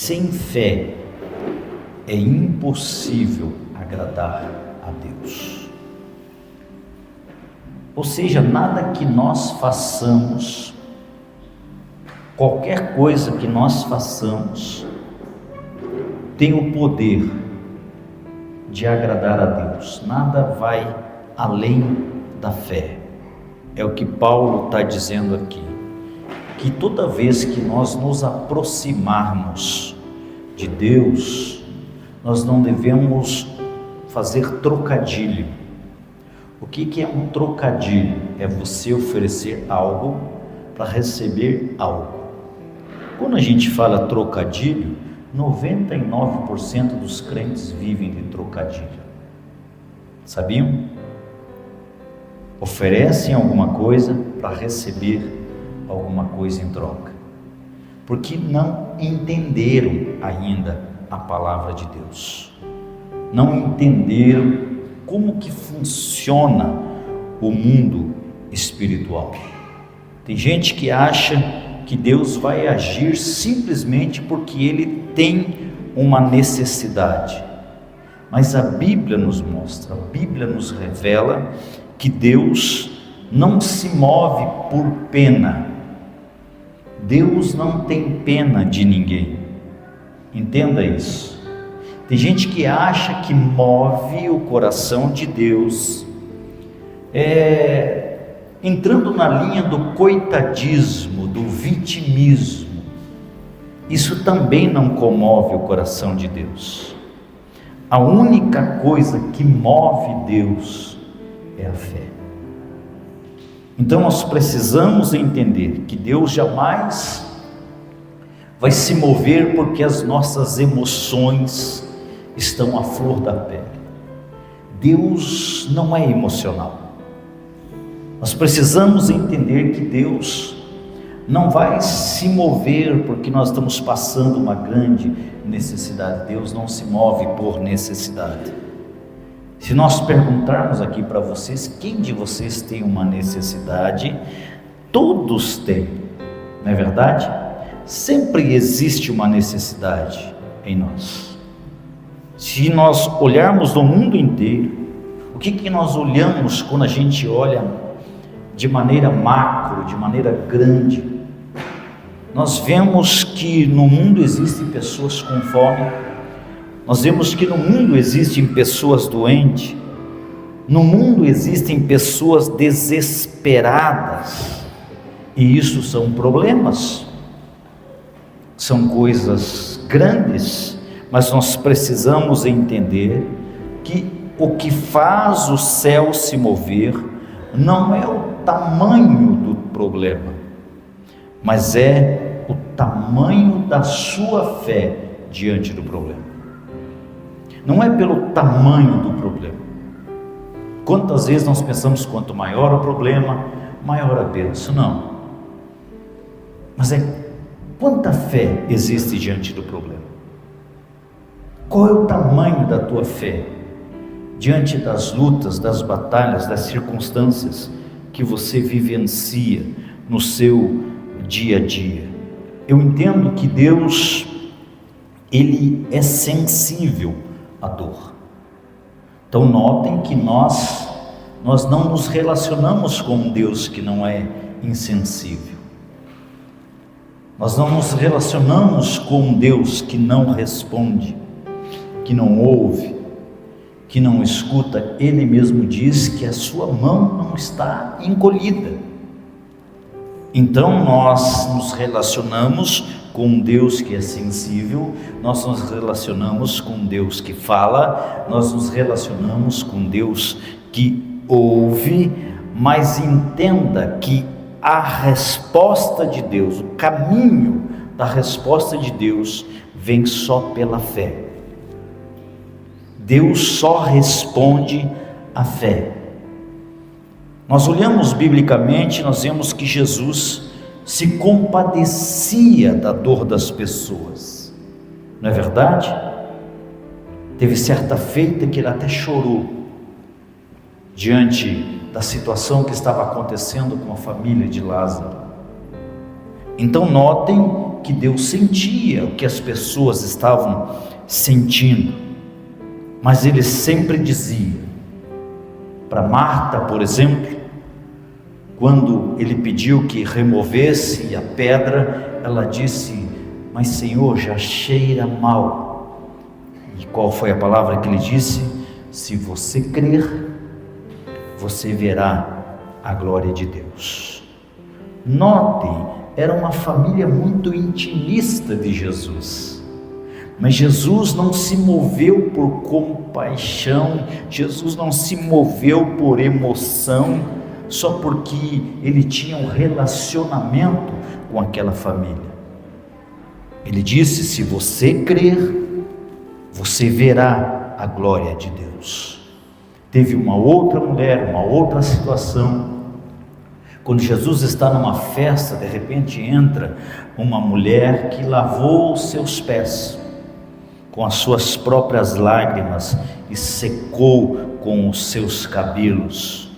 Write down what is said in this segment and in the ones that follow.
sem fé é impossível agradar a Deus. Ou seja, nada que nós façamos, qualquer coisa que nós façamos, tem o poder de agradar a Deus. Nada vai além da fé. É o que Paulo está dizendo aqui, que toda vez que nós nos aproximarmos de Deus, nós não devemos fazer trocadilho. O que é um trocadilho? É você oferecer algo para receber algo. Quando a gente fala trocadilho, 99% dos crentes vivem de trocadilho. Sabiam? Oferecem alguma coisa para receber alguma coisa em troca, porque não entenderam ainda a palavra de Deus, não entenderam como que funciona o mundo espiritual. Tem gente que acha que Deus vai agir simplesmente porque Ele tem uma necessidade, mas a Bíblia nos mostra, a Bíblia nos revela que Deus não se move por pena. Deus não tem pena de ninguém. Entenda isso. Tem gente que acha que move o coração de Deus entrando na linha do coitadismo, do vitimismo. Isso também não comove o coração de Deus. A única coisa que move Deus é a fé. Então nós precisamos entender que Deus jamais vai se mover porque as nossas emoções estão à flor da pele. Deus não é emocional. Nós precisamos entender que Deus não vai se mover porque nós estamos passando uma grande necessidade. Deus não se move por necessidade. Se nós perguntarmos aqui para vocês, quem de vocês tem uma necessidade? Todos têm, não é verdade? Sempre existe uma necessidade em nós. Se nós olharmos no mundo inteiro, o que nós olhamos quando a gente olha de maneira macro, de maneira grande? Nós vemos que no mundo existem pessoas com fome, nós vemos que no mundo existem pessoas doentes, no mundo existem pessoas desesperadas, e isso são problemas, são coisas grandes, mas nós precisamos entender que o que faz o céu se mover não é o tamanho do problema, mas é o tamanho da sua fé diante do problema. Não é pelo tamanho do problema. Quantas vezes nós pensamos, quanto maior o problema, maior a bênção? Não. Mas é quanta fé existe diante do problema? Qual é o tamanho da tua fé diante das lutas, das batalhas, das circunstâncias que você vivencia no seu dia a dia? Eu entendo que Deus, Ele é sensível à dor. Então notem que nós não nos relacionamos com um Deus que não é insensível. Nós não nos relacionamos com um Deus que não responde, que não ouve, que não escuta. Ele mesmo diz que a sua mão não está encolhida. Então nós nos relacionamos com um Deus que é sensível, nós nos relacionamos com um Deus que fala, nós nos relacionamos com um Deus que ouve, mas entenda que a resposta de Deus, o caminho da resposta de Deus vem só pela fé. Deus só responde à fé. Nós olhamos biblicamente, nós vemos que Jesus se compadecia da dor das pessoas, não é verdade? Teve certa feita que ele até chorou diante da situação que estava acontecendo com a família de Lázaro. Então notem que Deus sentia, o que as pessoas estavam sentindo, mas ele sempre dizia. Para Marta, por exemplo, quando ele pediu que removesse a pedra, ela disse: mas Senhor, já cheira mal. E qual foi a palavra que ele disse? Se você crer, você verá a glória de Deus. Notem, era uma família muito intimista de Jesus, mas Jesus não se moveu por compaixão, Jesus não se moveu por emoção, só porque ele tinha um relacionamento com aquela família. Ele disse: se você crer, você verá a glória de Deus. Teve uma outra mulher, uma outra situação, quando Jesus está numa festa, de repente entra uma mulher que lavou os seus pés com as suas próprias lágrimas e secou com os seus cabelos.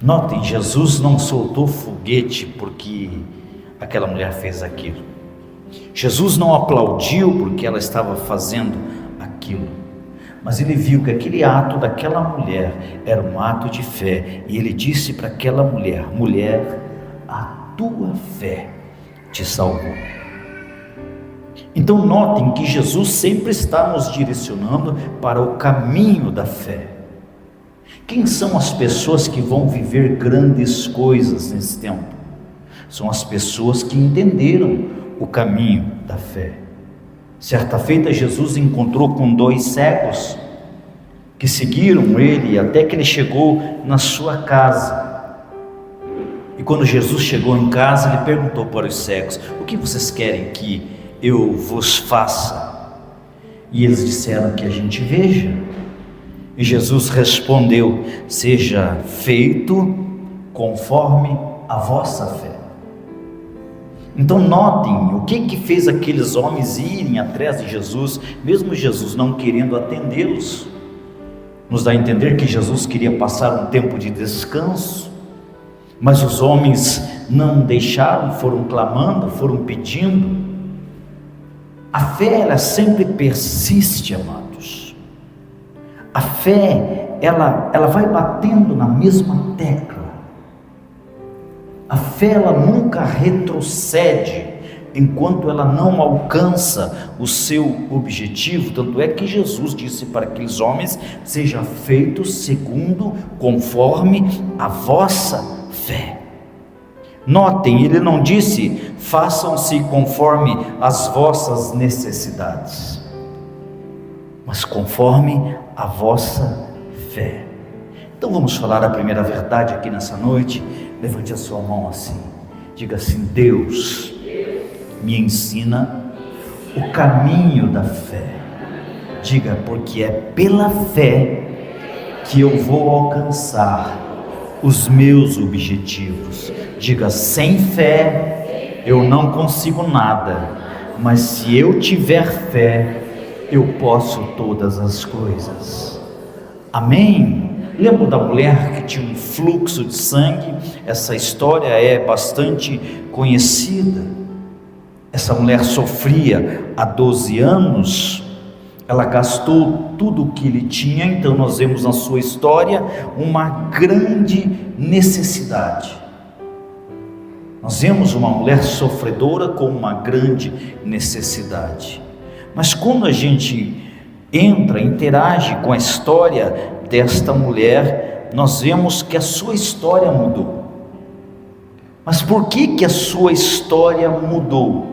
Notem, Jesus não soltou foguete porque aquela mulher fez aquilo. Jesus não aplaudiu porque ela estava fazendo aquilo, mas ele viu que aquele ato daquela mulher era um ato de fé, e ele disse para aquela mulher: mulher, a tua fé te salvou. Então notem que Jesus sempre está nos direcionando para o caminho da fé. Quem são as pessoas que vão viver grandes coisas nesse tempo? São as pessoas que entenderam o caminho da fé. Certa feita Jesus encontrou com 2 cegos que seguiram ele até que ele chegou na sua casa. E quando Jesus chegou em casa, ele perguntou para os cegos: o que vocês querem que eu vos faça? E eles disseram: que a gente veja. E Jesus respondeu: seja feito conforme a vossa fé. Então notem o que fez aqueles homens irem atrás de Jesus, mesmo Jesus não querendo atendê-los. Nos dá a entender que Jesus queria passar um tempo de descanso, mas os homens não deixaram, foram clamando, foram pedindo. A fé, ela sempre persiste, amados. A fé, ela vai batendo na mesma tecla. A fé, ela nunca retrocede enquanto ela não alcança o seu objetivo. Tanto é que Jesus disse para aqueles homens: seja feito segundo, conforme a vossa fé. Notem, ele não disse: façam-se conforme as vossas necessidades, mas conforme a vossa fé. Então vamos falar a primeira verdade aqui nessa noite. Levante a sua mão assim, diga assim: Deus me ensina o caminho da fé. Diga: porque é pela fé que eu vou alcançar os meus objetivos. Diga: sem fé eu não consigo nada, mas se eu tiver fé, eu posso todas as coisas. Amém? Lembra da mulher que tinha um fluxo de sangue? Essa história é bastante conhecida. Essa mulher sofria há 12 anos, ela gastou tudo o que ele tinha. Então nós vemos na sua história uma grande necessidade. Nós vemos uma mulher sofredora com uma grande necessidade. Mas quando a gente interage com a história desta mulher, nós vemos que a sua história mudou. Mas por que a sua história mudou?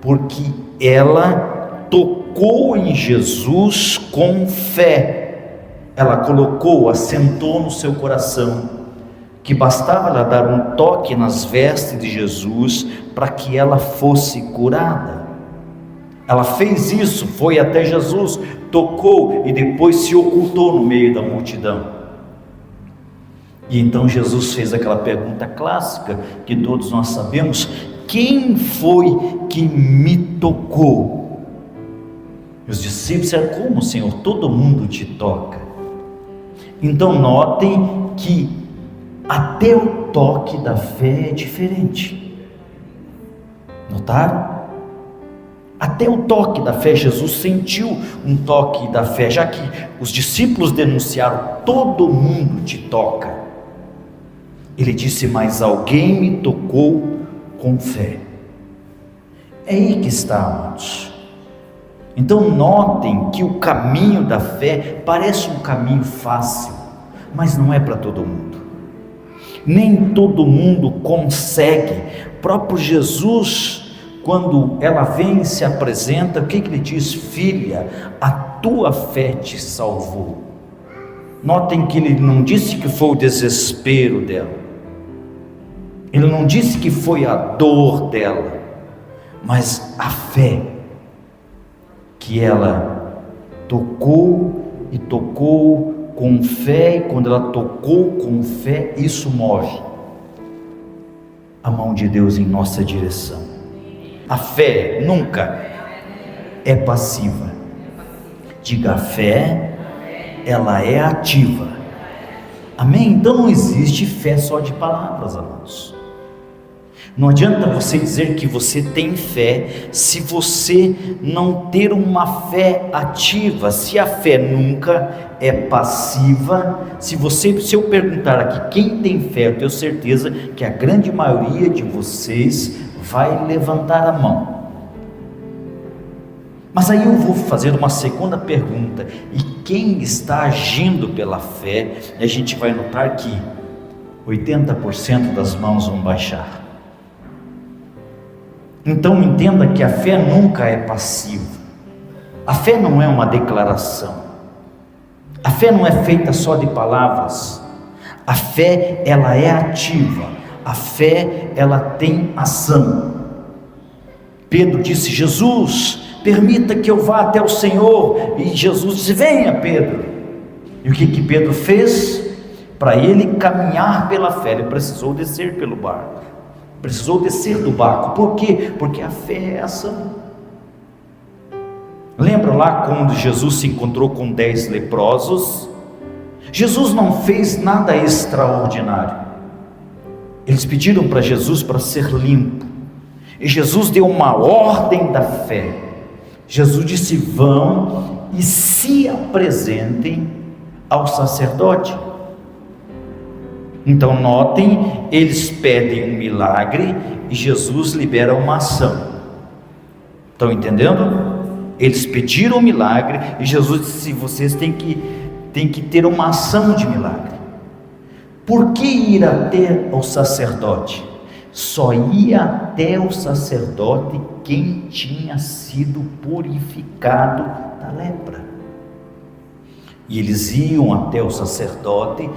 Porque ela tocou em Jesus com fé. Ela colocou, assentou no seu coração que bastava ela dar um toque nas vestes de Jesus para que ela fosse curada. Ela fez isso, foi até Jesus, tocou e depois se ocultou no meio da multidão. E então Jesus fez aquela pergunta clássica que todos nós sabemos: quem foi que me tocou? Os discípulos disseram: como, Senhor? Todo mundo te toca. Então notem que até o toque da fé é diferente. Notaram? Até o toque da fé, Jesus sentiu um toque da fé, já que os discípulos denunciaram: todo mundo te toca. Ele disse: mas alguém me tocou com fé. É aí que está, amados. Então notem que o caminho da fé parece um caminho fácil, mas não é para todo mundo. Nem todo mundo consegue. O próprio Jesus, quando ela vem e se apresenta, o que ele diz? Filha, a tua fé te salvou. Notem que ele não disse que foi o desespero dela, ele não disse que foi a dor dela, mas a fé que ela tocou e tocou com fé, e quando ela tocou com fé, isso move a mão de Deus em nossa direção. A fé nunca é passiva. Diga: a fé, ela é ativa. Amém? Então não existe fé só de palavras, amados. Não adianta você dizer que você tem fé se você não ter uma fé ativa. Se a fé nunca é passiva, se eu perguntar aqui quem tem fé, eu tenho certeza que a grande maioria de vocês vai levantar a mão. Mas aí eu vou fazer uma segunda pergunta: e quem está agindo pela fé? E a gente vai notar que 80% das mãos vão baixar. Então entenda que a fé nunca é passiva. A fé não é uma declaração. A fé não é feita só de palavras. A fé, ela é ativa. A fé, ela tem ação. Pedro disse: Jesus, permita que eu vá até o Senhor. E Jesus disse: venha, Pedro. E o que Pedro fez? Para ele caminhar pela fé, ele precisou descer pelo barco. Precisou descer do barco. Por quê? Porque a fé é ação. Lembra lá quando Jesus se encontrou com 10 leprosos? Jesus não fez nada extraordinário. Eles pediram para Jesus para ser limpo, e Jesus deu uma ordem da fé. Jesus disse: vão e se apresentem ao sacerdote. Então notem, eles pedem um milagre e Jesus libera uma ação. Estão entendendo? Eles pediram um milagre e Jesus disse: vocês têm que ter uma ação de milagre. Por que ir até o sacerdote? Só ia até o sacerdote quem tinha sido purificado da lepra. E eles iam até o sacerdote,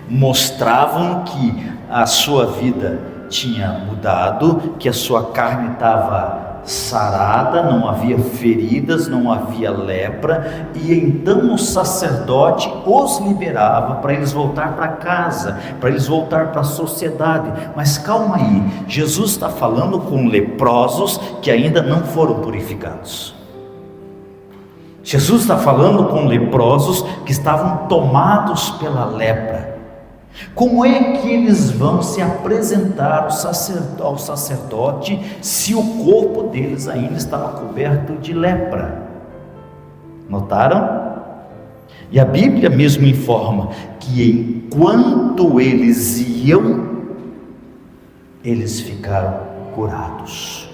mostravam que a sua vida tinha mudado, que a sua carne estava sarada, não havia feridas, não havia lepra, e então o sacerdote os liberava para eles voltar para casa, para eles voltar para a sociedade. Mas calma aí, Jesus está falando com leprosos que ainda não foram purificados. Jesus está falando com leprosos que estavam tomados pela lepra. Como é que eles vão se apresentar ao sacerdote se o corpo deles ainda estava coberto de lepra? Notaram? E a Bíblia mesmo informa que enquanto eles iam, eles ficaram curados.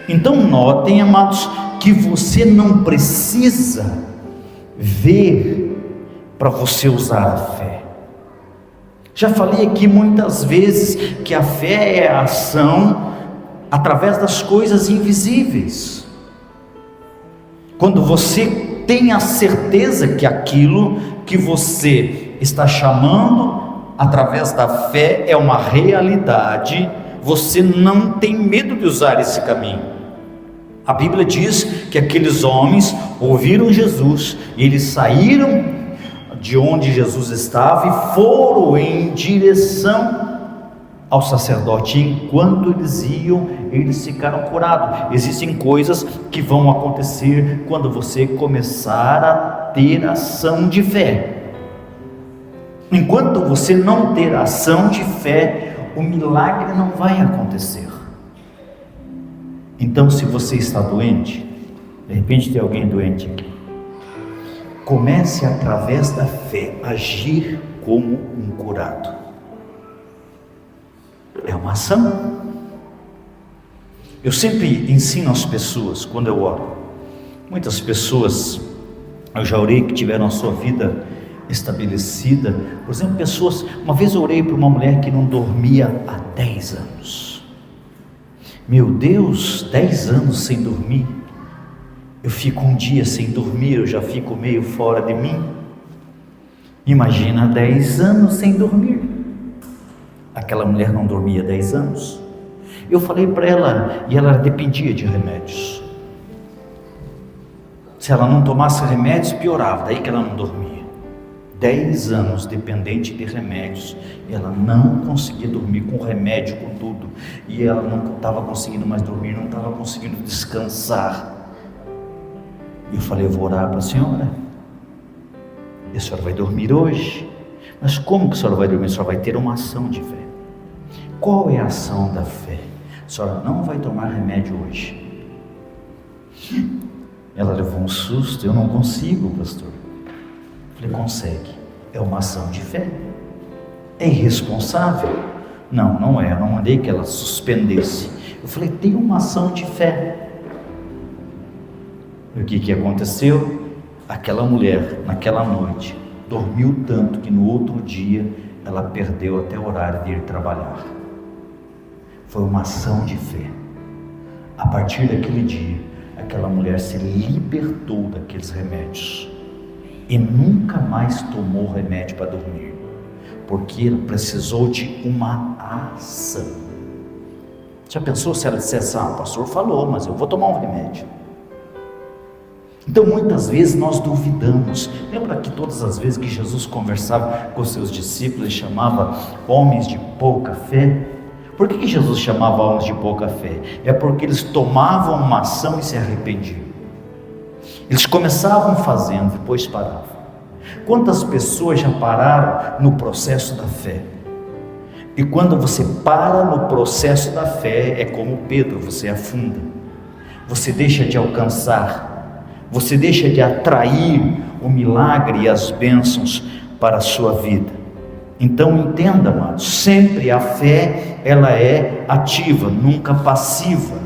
Então notem, amados, que você não precisa ver para você usar a fé. Já falei aqui muitas vezes que a fé é a ação através das coisas invisíveis. Quando você tem a certeza que aquilo que você está chamando através da fé é uma realidade, você não tem medo de usar esse caminho. A Bíblia diz que aqueles homens ouviram Jesus e eles saíram de onde Jesus estava e foram em direção ao sacerdote. Enquanto eles iam, eles ficaram curados. Existem coisas que vão acontecer quando você começar a ter ação de fé. Enquanto você não ter ação de fé, o milagre não vai acontecer. Então, se você está doente, De repente tem alguém doente aqui. Comece através da fé a agir como um curado. É uma ação. Eu sempre ensino às pessoas quando eu oro. Muitas pessoas eu já orei que tiveram a sua vida estabelecida. Por exemplo, pessoas, uma vez eu orei para uma mulher que não dormia há 10 anos. Meu Deus, 10 anos sem dormir. Eu fico um dia sem dormir, eu já fico meio fora de mim. Imagina 10 anos sem dormir. Aquela mulher não dormia 10 anos. Eu falei para ela, e ela dependia de remédios. Se ela não tomasse remédios, piorava, daí que ela não dormia. 10 anos dependente de remédios, e ela não conseguia dormir com remédio, com tudo. E ela não estava conseguindo mais dormir, não estava conseguindo descansar. E eu falei, eu vou orar para a senhora. E a senhora vai dormir hoje. Mas como que a senhora vai dormir? A senhora vai ter uma ação de fé. Qual é a ação da fé? A senhora não vai tomar remédio hoje. Ela levou um susto. Eu não consigo, pastor. Eu falei, consegue. É uma ação de fé. É irresponsável? Não, não é. Eu não mandei que ela suspendesse. Eu falei, tem uma ação de fé. E o que aconteceu? Aquela mulher, naquela noite, dormiu tanto que no outro dia ela perdeu até o horário de ir trabalhar. Foi uma ação de fé. A partir daquele dia, aquela mulher se libertou daqueles remédios e nunca mais tomou remédio para dormir, porque ela precisou de uma ação. Já pensou se ela dissesse, o pastor falou, mas eu vou tomar um remédio? Então muitas vezes nós duvidamos. Lembra que todas as vezes que Jesus conversava com seus discípulos, ele chamava homens de pouca fé? Por que Jesus chamava homens de pouca fé? É porque eles tomavam uma ação e se arrependiam. Eles começavam fazendo, depois paravam. Quantas pessoas já pararam no processo da fé? E quando você para no processo da fé, é como Pedro, você afunda. Você deixa de alcançar. Você deixa de atrair o milagre e as bênçãos para a sua vida. Então entenda, amados, sempre a fé, ela é ativa, nunca passiva.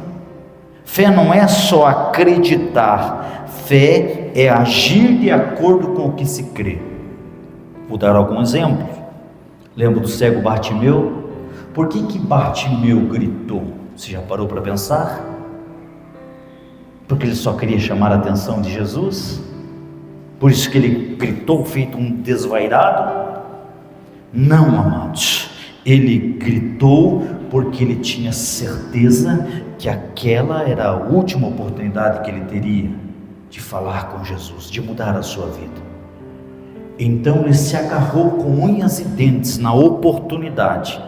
Fé não é só acreditar, fé é agir de acordo com o que se crê. Vou dar algum exemplo. Lembra do cego Bartimeu? Por que Bartimeu gritou? Você já parou para pensar? Porque ele só queria chamar a atenção de Jesus? Por isso que ele gritou feito um desvairado? Não, amados, ele gritou porque ele tinha certeza que aquela era a última oportunidade que ele teria de falar com Jesus, de mudar a sua vida. Então ele se agarrou com unhas e dentes na oportunidade.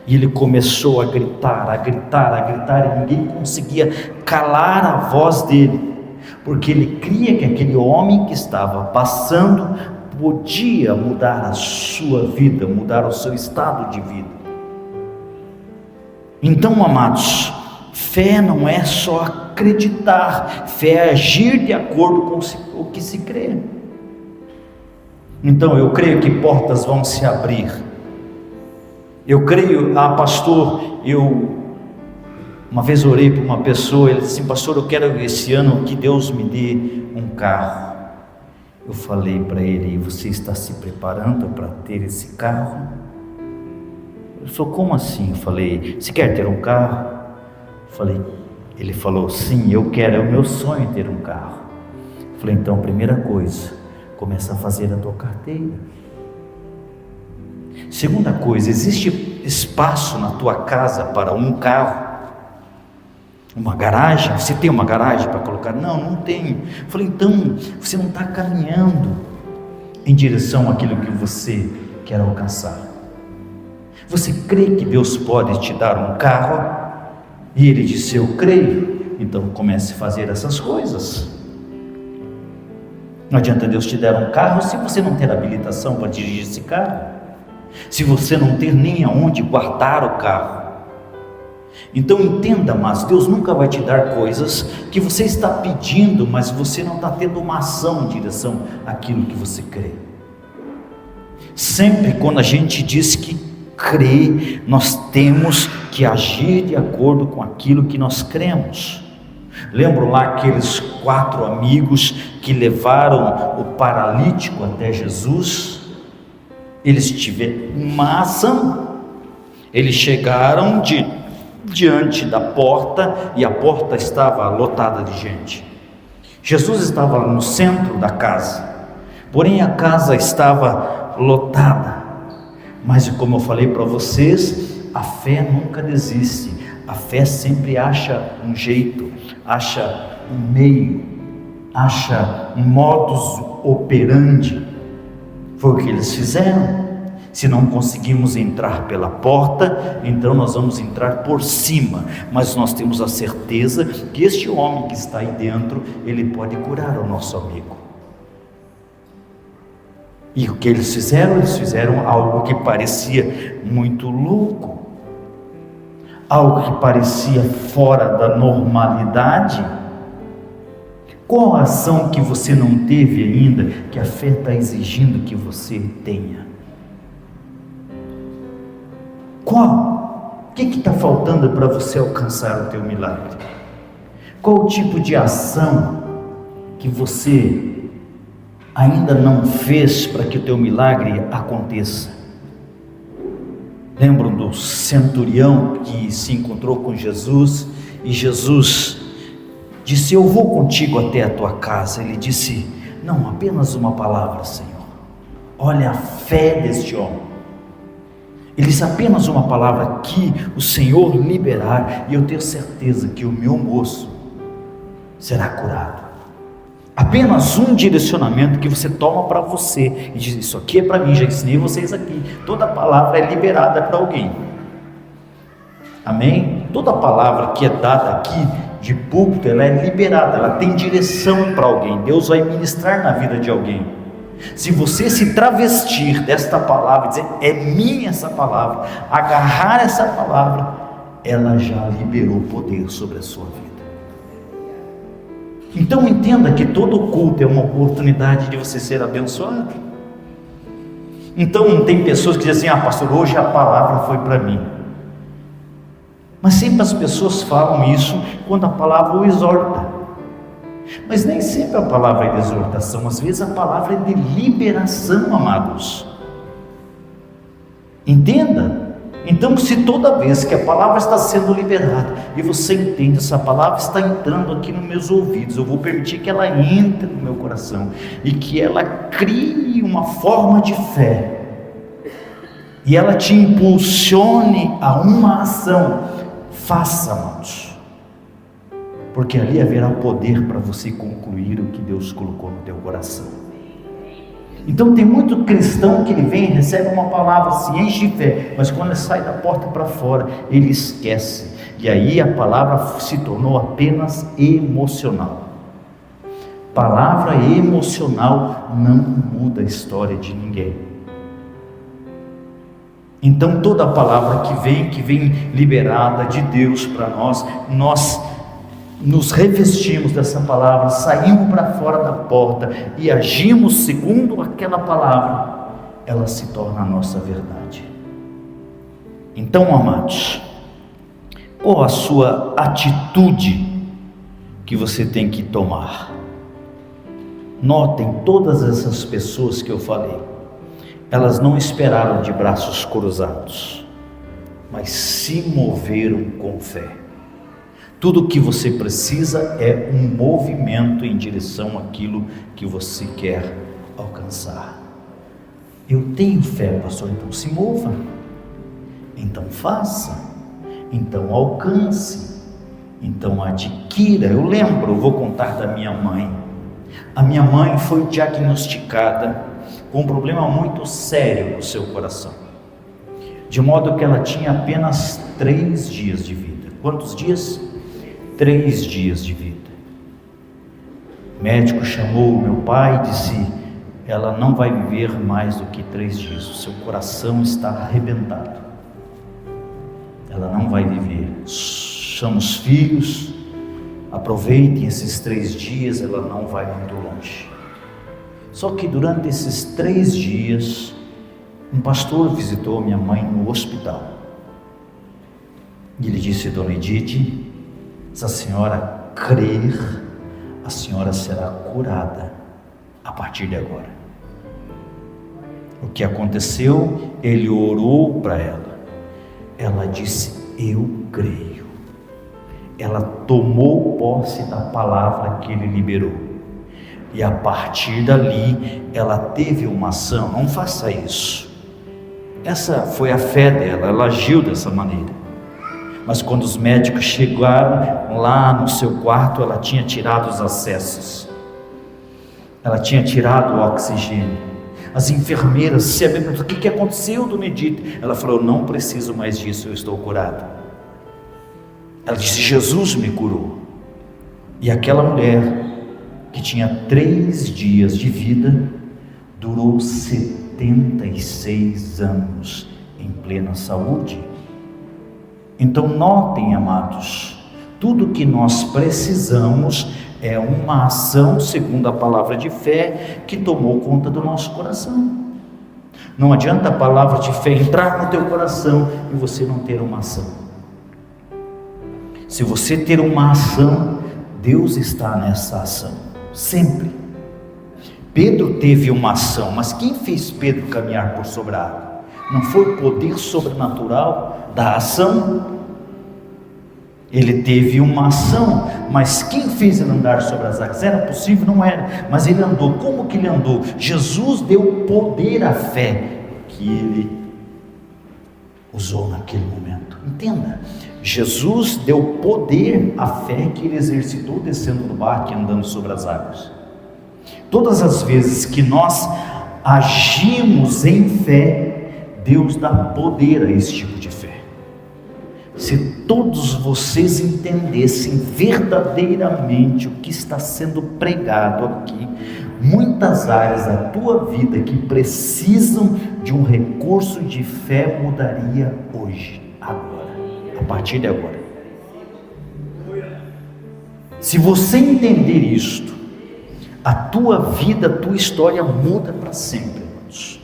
E ele começou a gritar, e ninguém conseguia calar a voz dele, porque ele cria que aquele homem que estava passando podia mudar a sua vida, mudar o seu estado de vida. Então, amados, fé não é só acreditar, fé é agir de acordo com o que se crê. Então eu creio que portas vão se abrir. Eu creio, pastor, eu uma vez orei para uma pessoa, ele disse assim, pastor, eu quero esse ano que Deus me dê um carro. Eu falei para ele, você está se preparando para ter esse carro? Eu falei, como assim? Eu falei, você quer ter um carro? Ele falou, sim, eu quero, é o meu sonho ter um carro. Eu falei, então, primeira coisa, começa a fazer a tua carteira. Segunda coisa, existe espaço na tua casa para um carro? Uma garagem? Você tem uma garagem para colocar? Não tenho. Eu falei, então, você não está caminhando em direção àquilo que você quer alcançar. Você crê que Deus pode te dar um carro? E ele disse, eu creio. Então comece a fazer essas coisas. Não adianta Deus te dar um carro se você não ter habilitação para dirigir esse carro, se você não ter nem aonde guardar o carro. Então entenda, mas Deus nunca vai te dar coisas que você está pedindo, mas você não está tendo uma ação em direção àquilo que você crê. Sempre quando a gente diz que crê, nós temos que agir de acordo com aquilo que nós cremos. Lembram lá aqueles 4 amigos que levaram o paralítico até Jesus? Eles tiveram uma ação. Eles chegaram diante da porta e a porta estava lotada de gente. Jesus estava no centro da casa, porém a casa estava lotada. Mas como eu falei para vocês, a fé nunca desiste. A fé sempre acha um jeito, acha um meio, acha um modus operandi. Foi o que eles fizeram. Se não conseguimos entrar pela porta, então nós vamos entrar por cima, mas nós temos a certeza que este homem que está aí dentro, ele pode curar o nosso amigo. E o que eles fizeram? Eles fizeram algo que parecia muito louco, algo que parecia fora da normalidade. Qual a ação que você não teve ainda, que a fé está exigindo que você tenha? Qual? O que está faltando para você alcançar o teu milagre? Qual o tipo de ação que você ainda não fez para que o teu milagre aconteça? Lembram do centurião que se encontrou com Jesus e Jesus disse: eu vou contigo até a tua casa. Ele disse: não, apenas uma palavra, Senhor. Olha a fé deste homem. Ele disse: apenas uma palavra que o Senhor liberar, e eu tenho certeza que o meu moço será curado. Apenas um direcionamento que você toma para você e diz: isso aqui é para mim, já ensinei vocês aqui. Toda palavra é liberada para alguém. Amém? Toda palavra que é dada aqui de púlpito, ela é liberada, ela tem direção para alguém. Deus vai ministrar na vida de alguém. Se você se travestir desta palavra, dizer: é minha essa palavra, agarrar essa palavra, ela já liberou poder sobre a sua vida. Então entenda que todo culto é uma oportunidade de você ser abençoado. Então tem pessoas que dizem assim: pastor, hoje a palavra foi para mim. Mas sempre as pessoas falam isso quando a palavra o exorta. Mas nem sempre a palavra é de exortação, às vezes a palavra é de liberação, amados. Entenda. Então, se toda vez que a palavra está sendo liberada e você entende, essa palavra está entrando aqui nos meus ouvidos, eu vou permitir que ela entre no meu coração e que ela crie uma forma de fé e ela te impulsione a uma ação. Faça, amados, porque ali haverá poder para você concluir o que Deus colocou no teu coração. Então tem muito cristão que ele vem, recebe uma palavra, se enche de fé, mas quando ele sai da porta para fora, ele esquece, e aí a palavra se tornou apenas emocional. Palavra emocional não muda a história de ninguém. Então toda palavra que vem liberada de Deus para nós nos revestimos dessa palavra, saímos para fora da porta e agimos segundo aquela palavra, ela se torna a nossa verdade. Então, amados, qual a sua atitude que você tem que tomar? Notem, todas essas pessoas que eu falei, elas não esperaram de braços cruzados, mas se moveram com fé. Tudo o que você precisa é um movimento em direção àquilo que você quer alcançar. Eu tenho fé, pastor, então se mova, então faça, então alcance, então adquira. Eu vou contar da minha mãe. A minha mãe foi diagnosticada com um problema muito sério no seu coração, de modo que ela tinha apenas 3 dias de vida. Quantos dias? 3 dias de vida. O médico chamou o meu pai e disse: ela não vai viver mais do que 3 dias, o seu coração está arrebentado, ela não vai viver. somos filhos, aproveitem esses 3 dias, ela não vai muito longe. Só que durante esses 3 dias, um pastor visitou minha mãe no hospital. E ele disse: Dona Edith, se a senhora crer, a senhora será curada a partir de agora. O que aconteceu? Ele orou para ela. Ela disse: eu creio. Ela tomou posse da palavra que ele liberou. E a partir dali, ela teve uma ação. Não faça isso. Essa foi a fé dela, ela agiu dessa maneira. Mas quando os médicos chegaram lá no seu quarto, ela tinha tirado os acessos. Ela tinha tirado o oxigênio. As enfermeiras se perguntaram: o que aconteceu, Dona Edith? Ela falou: não preciso mais disso, eu estou curada. Ela disse: Jesus me curou. E aquela mulher, que tinha 3 dias de vida, durou 76 anos em plena saúde. Então notem, amados, tudo que nós precisamos é uma ação segundo a palavra de fé que tomou conta do nosso coração. Não adianta a palavra de fé entrar no teu coração e você não ter uma ação. Se você ter uma ação, Deus está nessa ação, sempre. Pedro teve uma ação, mas quem fez Pedro caminhar por sobre a água? Não foi o poder sobrenatural da ação? Ele teve uma ação, mas quem fez ele andar sobre as águas? Era possível? Não era, mas ele andou. Como que ele andou? Jesus deu poder à fé que ele usou naquele momento. Entenda, Jesus deu poder à fé que ele exercitou descendo do barco e andando sobre as águas. Todas as vezes que nós agimos em fé, Deus dá poder a esse tipo de fé. Se todos vocês entendessem verdadeiramente o que está sendo pregado aqui, muitas áreas da tua vida que precisam de um recurso de fé mudaria hoje, agora, a partir de agora. Se você entender isto, a tua vida, a tua história muda para sempre, irmãos.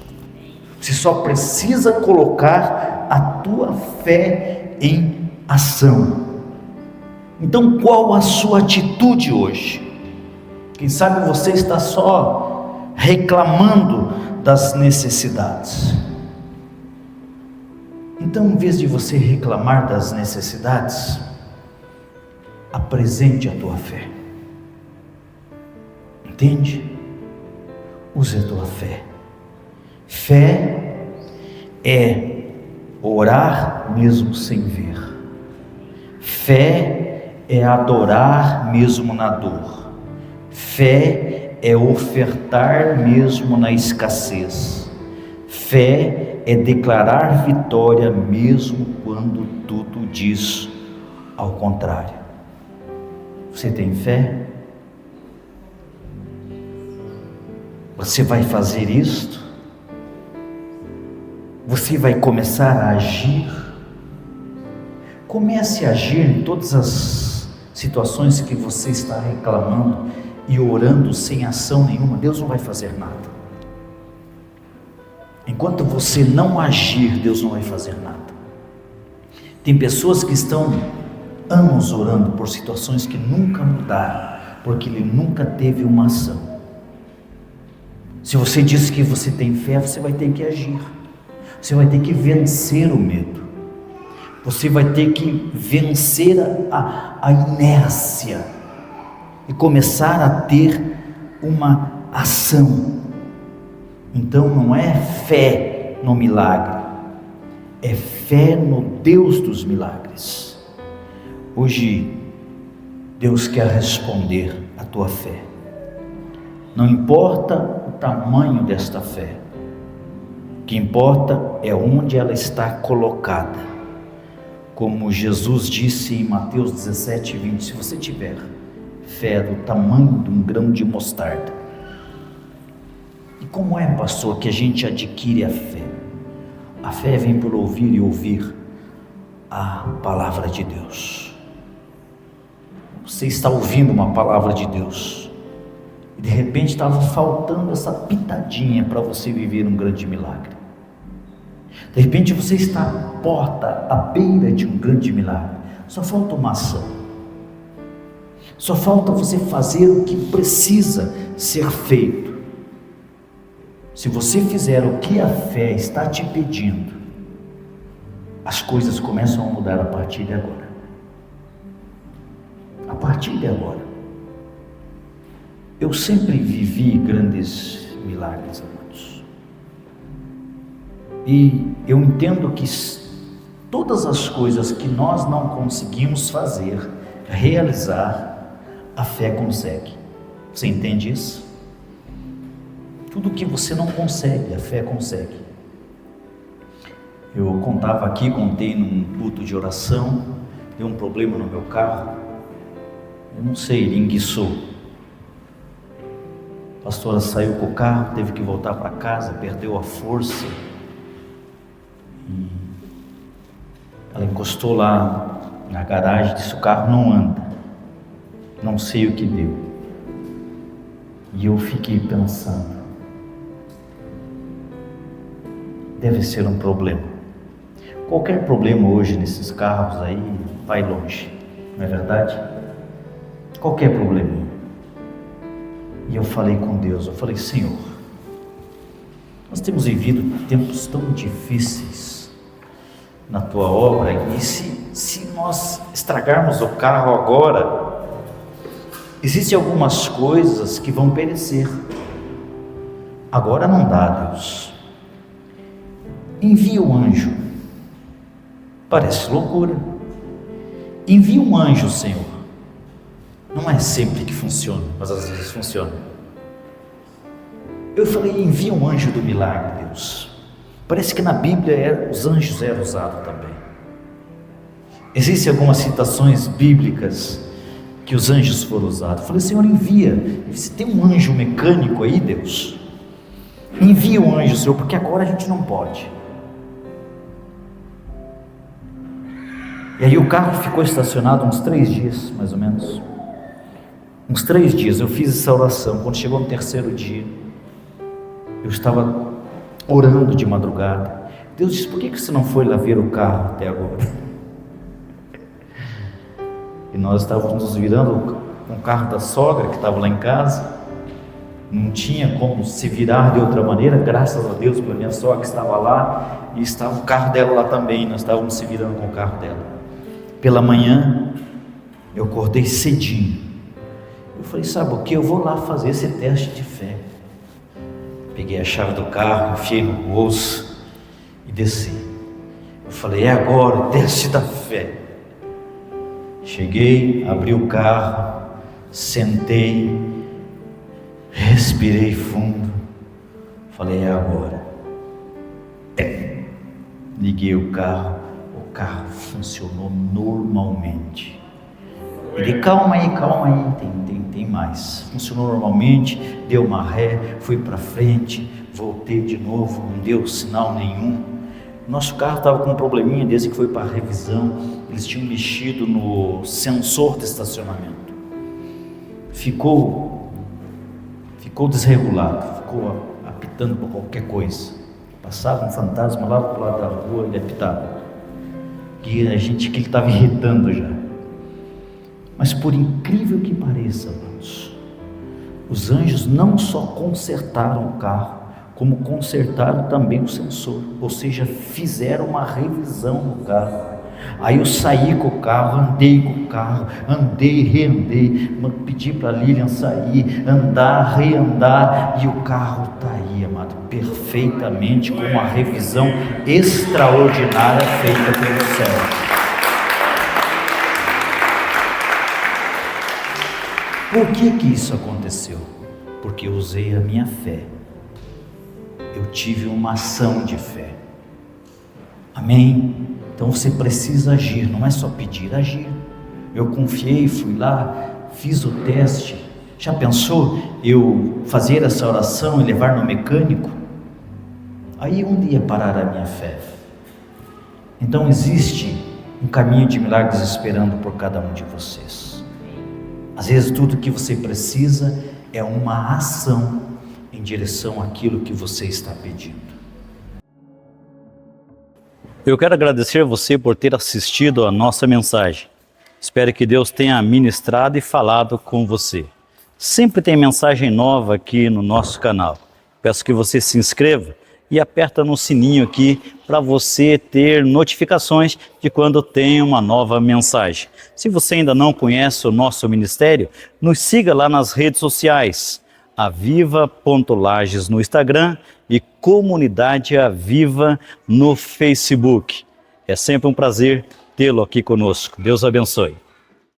Você só precisa colocar a tua fé em ação. Então, qual a sua atitude hoje? Quem sabe você está só reclamando das necessidades. Então, em vez de você reclamar das necessidades, apresente a tua fé. Entende? Use a tua fé. Fé é orar mesmo sem ver. Fé é adorar mesmo na dor. Fé é ofertar mesmo na escassez. Fé é declarar vitória mesmo quando tudo diz ao contrário. Você tem fé? Você vai fazer isto? Você vai começar a agir? Comece a agir em todas as situações que você está reclamando e orando sem ação nenhuma. Deus não vai fazer nada. Enquanto você não agir, Deus não vai fazer nada. Tem pessoas que estão anos orando por situações que nunca mudaram, porque ele nunca teve uma ação. Se você diz que você tem fé, você vai ter que agir. Você vai ter que vencer o medo. Você vai ter que vencer a inércia e começar a ter uma ação. Então não é fé no milagre, é fé no Deus dos milagres. Hoje Deus quer responder à tua fé. Não importa o tamanho desta fé, o que importa é onde ela está colocada. Como Jesus disse em Mateus 17:20, se você tiver fé do tamanho de um grão de mostarda. E como é, pastor, que a gente adquire a fé? A fé vem por ouvir e ouvir a palavra de Deus. Você está ouvindo uma palavra de Deus e de repente estava faltando essa pitadinha para você viver um grande milagre. De repente você está à porta, à beira de um grande milagre. Só falta uma ação. Só falta você fazer o que precisa ser feito. Se você fizer o que a fé está te pedindo, as coisas começam a mudar a partir de agora. A partir de agora. Eu sempre vivi grandes milagres, amados. E eu entendo que todas as coisas que nós não conseguimos fazer, realizar, a fé consegue. Você entende isso? Tudo que você não consegue, a fé consegue. Eu contava aqui, contei num culto de oração, deu um problema no meu carro, eu não sei, ele enguiçou. A pastora saiu com o carro, teve que voltar para casa, perdeu a força, e ela encostou lá na garagem, disse: o carro não anda, não sei o que deu. E eu fiquei pensando, deve ser um problema. Qualquer problema hoje nesses carros aí vai longe, não é verdade? Qualquer probleminha. E eu falei com Deus, eu falei: Senhor, nós temos vivido tempos tão difíceis na Tua obra, e se nós estragarmos o carro agora, existem algumas coisas que vão perecer. Agora não dá, Deus. Envia um anjo. Parece loucura. Envia um anjo, Senhor. Não é sempre que funciona, mas às vezes funciona. Eu falei: envia um anjo do milagre, Deus. Parece que na Bíblia os anjos eram usados também. Existem algumas citações bíblicas que os anjos foram usados. Eu falei: Senhor, envia. Se tem um anjo mecânico aí, Deus, envia um anjo, Senhor, porque agora a gente não pode. E aí o carro ficou estacionado uns 3 dias, mais ou menos. Uns 3 dias eu fiz essa oração. Quando chegou no 3º dia, eu estava orando de madrugada. Deus disse: por que você não foi lá ver o carro até agora? E nós estávamos nos virando com o carro da sogra que estava lá em casa. Não tinha como se virar de outra maneira, graças a Deus pela minha sogra que estava lá, e estava o carro dela lá também. Nós estávamos se virando com o carro dela. Pela manhã eu acordei cedinho. Eu falei: sabe o que? Eu vou lá fazer esse teste de fé. Peguei a chave do carro, enfiei no bolso e desci. Eu falei: é agora o teste da fé. Cheguei, abri o carro, sentei, respirei fundo. Falei: é agora. Liguei o carro funcionou normalmente. Ele: calma aí, tem mais. Funcionou normalmente, deu uma ré, fui para frente, voltei de novo, não deu sinal nenhum. Nosso carro estava com um probleminha desde que foi para a revisão. Eles tinham mexido no sensor de estacionamento. Ficou desregulado, ficou apitando por qualquer coisa. Passava um fantasma lá do lado da rua, ele apitava. E a gente que ele estava irritando já. Mas por incrível que pareça, irmãos, os anjos não só consertaram o carro, como consertaram também o sensor, ou seja, fizeram uma revisão no carro. Aí eu saí com o carro, andei com o carro, andei, reandei, pedi para a Lilian sair, andar, reandar, e o carro está aí, amado, perfeitamente, com uma revisão extraordinária feita pelo céu. Por que isso aconteceu? Porque eu usei a minha fé. Eu tive uma ação de fé. Amém? Então você precisa agir, não é só pedir, agir. Eu confiei, fui lá, fiz o teste. Já pensou eu fazer essa oração e levar no mecânico? Aí onde ia parar a minha fé? Então existe um caminho de milagres esperando por cada um de vocês. Às vezes tudo que você precisa é uma ação em direção àquilo que você está pedindo. Eu quero agradecer a você por ter assistido a nossa mensagem. Espero que Deus tenha ministrado e falado com você. Sempre tem mensagem nova aqui no nosso canal. Peço que você se inscreva e aperta no sininho aqui para você ter notificações de quando tem uma nova mensagem. Se você ainda não conhece o nosso ministério, nos siga lá nas redes sociais, aviva.lages no Instagram e Comunidade Aviva no Facebook. É sempre um prazer tê-lo aqui conosco. Deus abençoe.